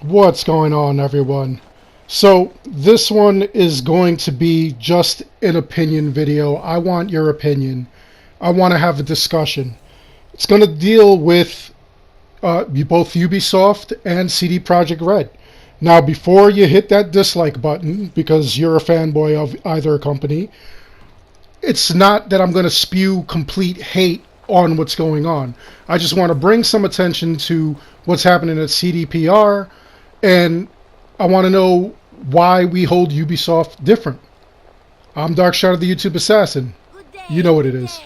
What's going on, everyone? So, this one is going to be just an opinion video. I want your opinion. I want to have a discussion. It's going to deal with both Ubisoft and CD Projekt Red. Now, before you hit that dislike button, because you're a fanboy of either company, it's not that I'm going to spew complete hate on what's going on. I just want to bring some attention to what's happening at CDPR, and I want to know why we hold Ubisoft different. I'm Dark Shadow, the YouTube Assassin. You know what it is.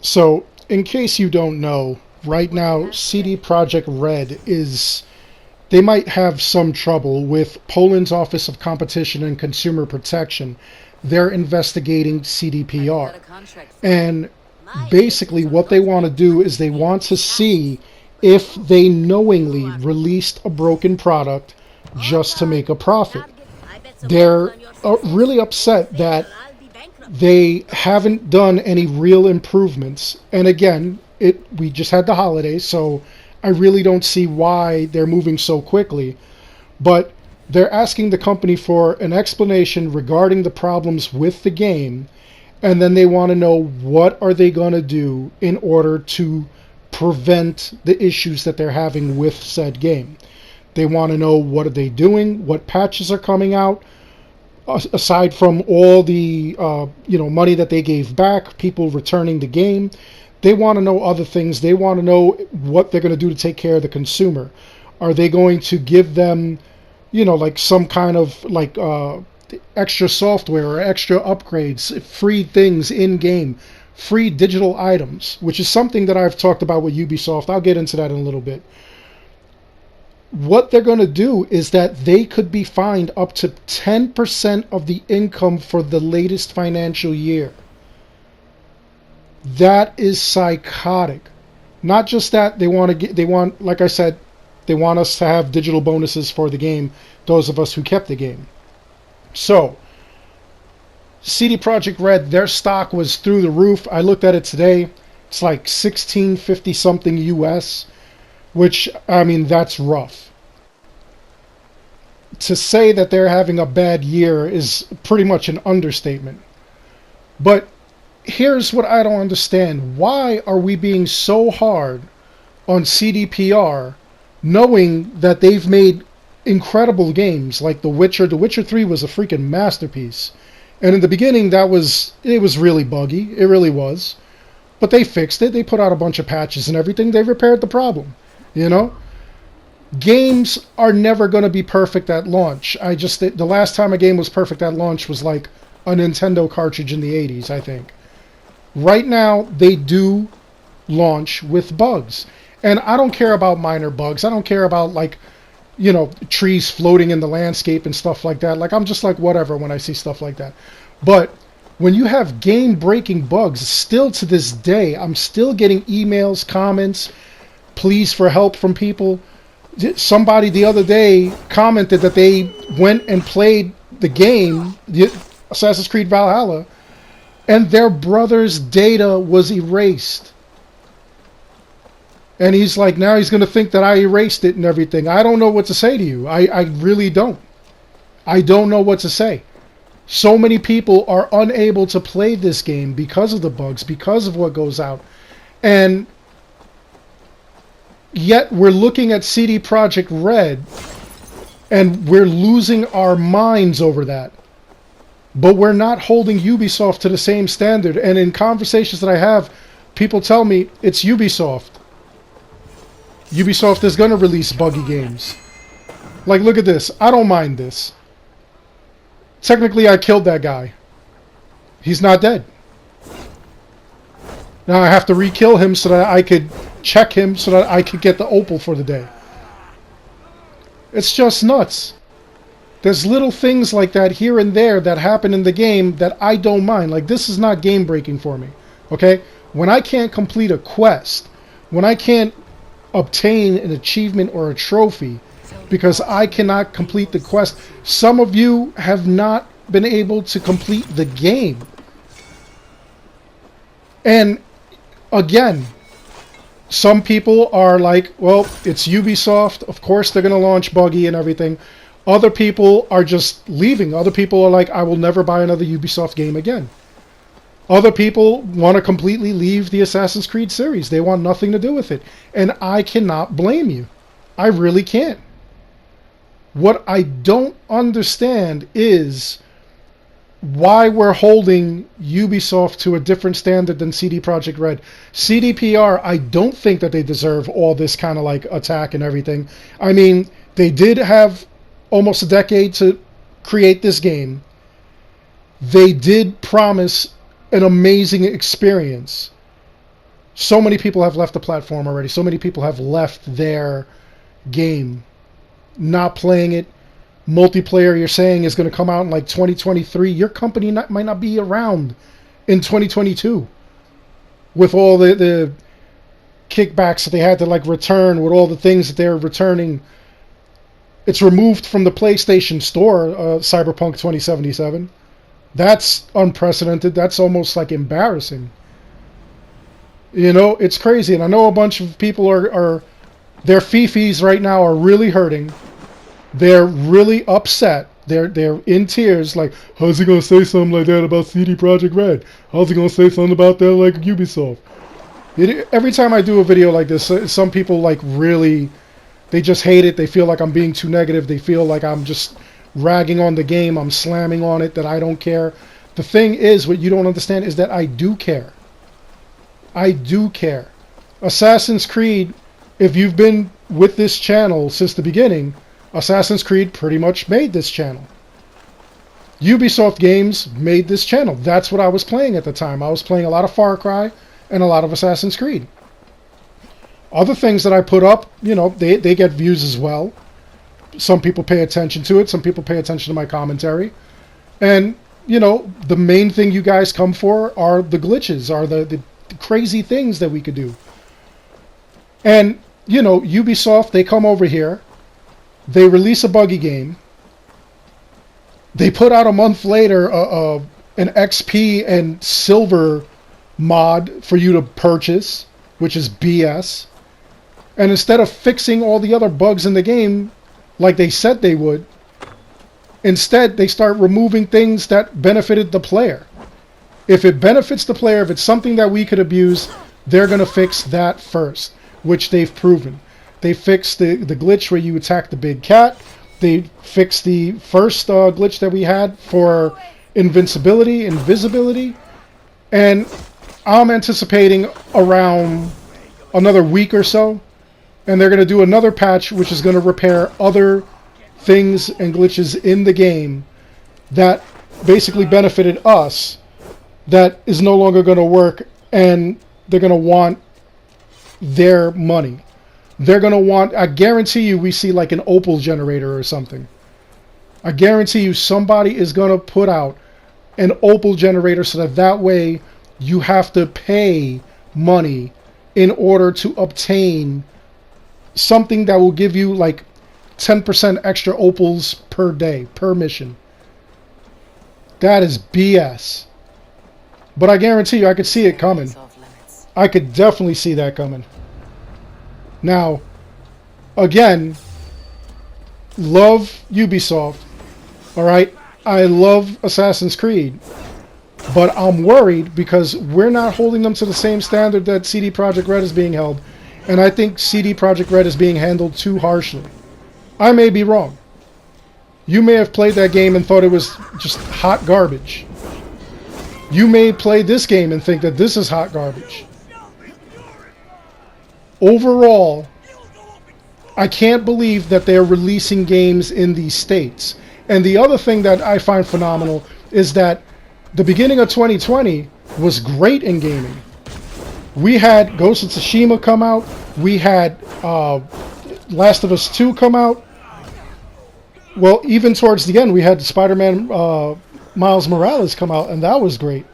So, in case you don't know, right now CD Projekt Red is they might have some trouble with Poland's Office of Competition and Consumer Protection. They're investigating CDPR. And basically, what they want to do is they want to see if they knowingly released a broken product just to make a profit. They're really upset that they haven't done any real improvements. And again, we just had the holidays, so I really don't see why they're moving so quickly. But they're asking the company for an explanation regarding the problems with the game, and then they want to know what are they going to do in order to prevent the issues that they're having with said game. They want to know what are they doing, what patches are coming out, aside from all the money that they gave back, people returning the game. They want to know other things. They want to know what they're going to do to take care of the consumer. Are they going to give them, like some kind of extra software or extra upgrades, free things in game, free digital items, which is something that I've talked about with Ubisoft. I'll get into that in a little bit. What they're going to do is that they could be fined up to 10% of the income for the latest financial year. That is psychotic. Not just that, like I said, they want us to have digital bonuses for the game, those of us who kept the game. So, CD Projekt Red, their stock was through the roof. I looked at it today. It's like 1650 something US, which, I mean, that's rough. To say that they're having a bad year is pretty much an understatement. But here's what I don't understand. Why are we being so hard on CDPR, knowing that they've made incredible games like The Witcher? The Witcher 3 was a freaking masterpiece. And in the beginning, it was really buggy. It really was. But they fixed it. They put out a bunch of patches and everything. They repaired the problem. Games are never going to be perfect at launch. The last time a game was perfect at launch was like a Nintendo cartridge in the 80s, I think. Right now, they do launch with bugs. And I don't care about minor bugs. I don't care about, trees floating in the landscape and stuff like that. I'm just like, whatever when I see stuff like that. But when you have game-breaking bugs, still to this day, I'm still getting emails, comments, pleas for help from people. Somebody the other day commented that they went and played the game, Assassin's Creed Valhalla, and their brother's data was erased. And he's like, now he's going to think that I erased it and everything. I don't know what to say to you. I really don't. I don't know what to say. So many people are unable to play this game because of the bugs, because of what goes out. And yet we're looking at CD Projekt Red and we're losing our minds over that. But we're not holding Ubisoft to the same standard. And in conversations that I have, people tell me it's Ubisoft. Ubisoft is going to release buggy games. Like, look at this. I don't mind this. Technically, I killed that guy. He's not dead. Now I have to re-kill him so that I could check him so that I could get the opal for the day. It's just nuts. There's little things like that here and there that happen in the game that I don't mind. Like, this is not game breaking for me. Okay? When I can't complete a quest, when I can't obtain an achievement or a trophy because I cannot complete the quest. Some of you have not been able to complete the game. And again, some people are like, well, it's Ubisoft. Of course they're going to launch buggy and everything. Other people are just leaving. Other people are like, I will never buy another Ubisoft game again. Other people want to completely leave the Assassin's Creed series. They want nothing to do with it. And I cannot blame you. I really can't. What I don't understand is why we're holding Ubisoft to a different standard than CD Projekt Red. CDPR, I don't think that they deserve all this kind of like attack and everything. I mean, they did have almost a decade to create this game. They did promise an amazing experience. So many people have left the platform already. So many people have left their game, not playing it. Multiplayer, you're saying, is going to come out in like 2023. Your company might not be around in 2022 with all the kickbacks that they had to like return, with all the things that they're returning. It's removed from the PlayStation Store, Cyberpunk 2077. That's unprecedented. That's almost like embarrassing. You know, it's crazy. And I know a bunch of people are their fifis right now are really hurting. They're really upset. They're in tears. Like, how's he going to say something like that about CD Projekt Red? How's he going to say something about that like Ubisoft? Every time I do a video like this, some people like really, they just hate it. They feel like I'm being too negative. They feel like I'm just ragging on the game. I'm slamming on it, that I don't care. The thing is, what you don't understand is that I do care. I do care. Assassin's Creed, if you've been with this channel since the beginning, Assassin's Creed pretty much made this channel. Ubisoft games made this channel. That's what I was playing at the time. I was playing a lot of Far Cry and a lot of Assassin's Creed. Other things that I put up, you know, they get views as well. Some people pay attention to it. Some people pay attention to my commentary. And, you know, the main thing you guys come for are the glitches, are the crazy things that we could do. And, you know, Ubisoft, they come over here. They release a buggy game. They put out a month later an XP and silver mod for you to purchase, which is BS. And instead of fixing all the other bugs in the game like they said they would, instead they start removing things that benefited the player. If it benefits the player, if it's something that we could abuse, they're going to fix that first, which they've proven. They fixed the glitch where you attack the big cat. They fixed the first glitch that we had for invisibility. And I'm anticipating around another week or so, and they're going to do another patch which is going to repair other things and glitches in the game that basically benefited us, that is no longer going to work, and they're going to want their money. They're going to want, I guarantee you, we see like an Opal generator or something. I guarantee you somebody is going to put out an Opal generator so that way you have to pay money in order to obtain something that will give you like 10% extra opals per day, per mission. That is BS. But I guarantee you, I could see it coming. I could definitely see that coming. Now, again, love Ubisoft, alright? I love Assassin's Creed, but I'm worried because we're not holding them to the same standard that CD Projekt Red is being held, and I think CD Projekt Red is being handled too harshly. I may be wrong. You may have played that game and thought it was just hot garbage. You may play this game and think that this is hot garbage. Overall, I can't believe that they're releasing games in these states. And the other thing that I find phenomenal is that the beginning of 2020 was great in gaming. We had Ghost of Tsushima come out. We had Last of Us 2 come out. Well, even towards the end, we had Spider-Man Miles Morales come out, and that was great.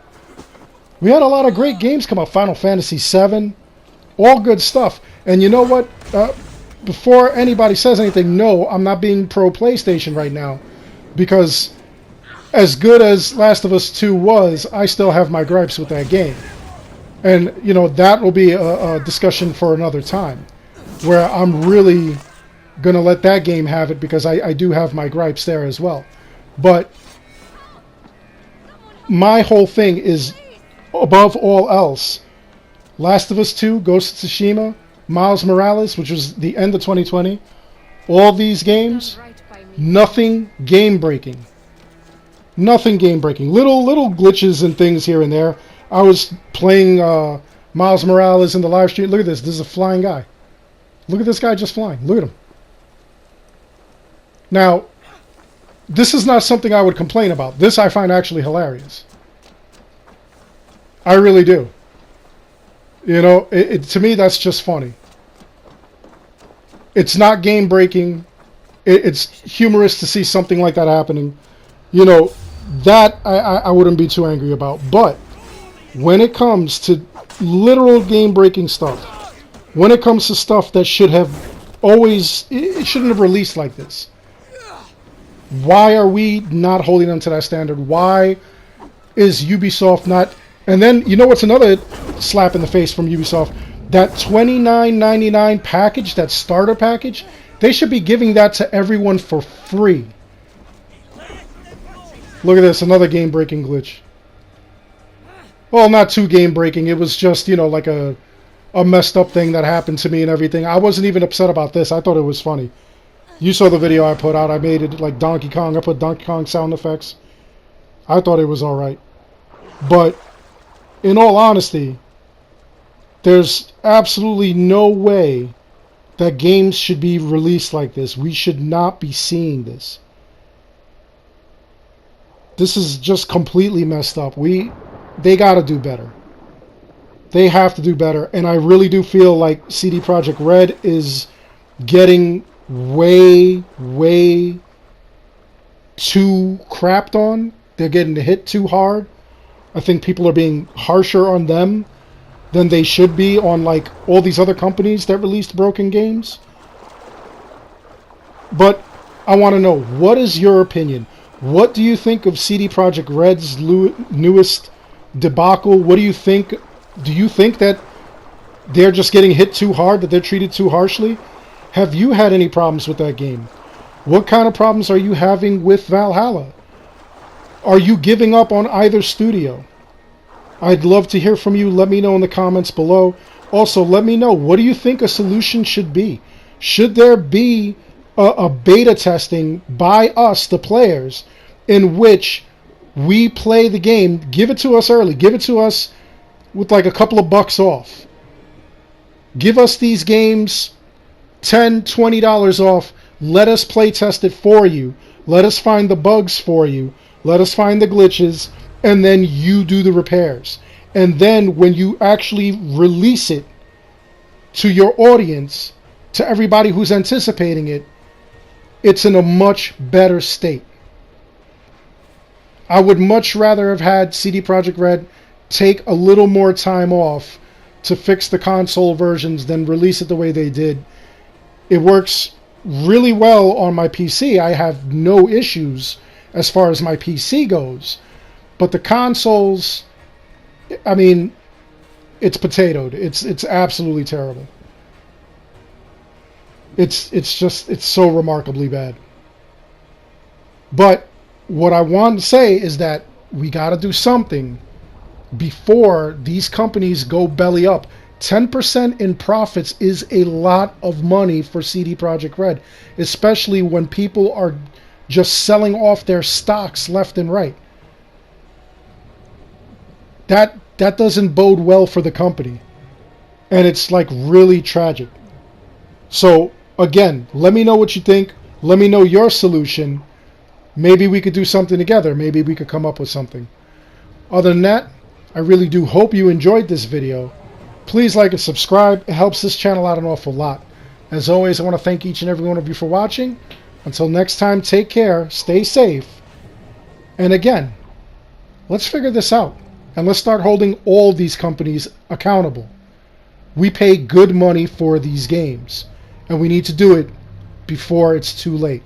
We had a lot of great games come out. Final Fantasy VII. All good stuff. And you know what? Before anybody says anything, no, I'm not being pro PlayStation right now. Because as good as Last of Us 2 was, I still have my gripes with that game. And, you know, that will be a discussion for another time, where I'm really going to let that game have it, because I do have my gripes there as well. But my whole thing is, above all else, Last of Us 2, Ghost of Tsushima, Miles Morales, which was the end of 2020, all these games, nothing game-breaking. Nothing game-breaking. Little glitches and things here and there. I was playing Miles Morales in the live stream. Look at this. This is a flying guy. Look at this guy just flying. Look at him. Now, this is not something I would complain about. This I find actually hilarious. I really do. You know, to me, that's just funny. It's not game-breaking. It's humorous to see something like that happening. You know, that I wouldn't be too angry about. But when it comes to literal game-breaking stuff, when it comes to stuff that should have always... It shouldn't have released like this. Why are we not holding them to that standard? Why is Ubisoft not... And then, you know what's another slap in the face from Ubisoft? That $29.99 package, that starter package, they should be giving that to everyone for free. Look at this, another game-breaking glitch. Well, not too game-breaking. It was just, you know, like a messed up thing that happened to me and everything. I wasn't even upset about this. I thought it was funny. You saw the video I put out. I made it like Donkey Kong. I put Donkey Kong sound effects. I thought it was alright. But in all honesty, there's absolutely no way that games should be released like this. We should not be seeing this. This is just completely messed up. They got to do better. They have to do better. And I really do feel like CD Projekt Red is getting way too crapped on. They're getting hit too hard. I think people are being harsher on them than they should be on like all these other companies that released broken games. But I want to know, what is your opinion? What do you think of CD Projekt Red's newest debacle? What do you think? Do you think that they're just getting hit too hard, that they're treated too harshly? Have you had any problems with that game? What kind of problems are you having with Valhalla? Are you giving up on either studio? I'd love to hear from you. Let me know in the comments below. Also, let me know, what do you think a solution should be? Should there be a beta testing by us, the players, in which we play the game, give it to us early, give it to us with like a couple of bucks off. Give us these games $10, $20 off. Let us play test it for you. Let us find the bugs for you. Let us find the glitches, and then you do the repairs. And then when you actually release it to your audience, to everybody who's anticipating it, it's in a much better state. I would much rather have had CD Projekt Red take a little more time off to fix the console versions than release it the way they did. It works really well on my PC. I have no issues as far as my PC goes. But the consoles, I mean, it's potatoed. It's absolutely terrible. It's so remarkably bad. But what I want to say is that we got to do something before these companies go belly up. 10% in profits is a lot of money for CD Projekt Red, especially when people are just selling off their stocks left and right. That doesn't bode well for the company. And it's like really tragic. So again, let me know what you think. Let me know your solution. Maybe we could do something together. Maybe we could come up with something. Other than that, I really do hope you enjoyed this video. Please like and subscribe. It helps this channel out an awful lot. As always, I want to thank each and every one of you for watching. Until next time, take care, stay safe. And again, let's figure this out. And let's start holding all these companies accountable. We pay good money for these games. And we need to do it before it's too late.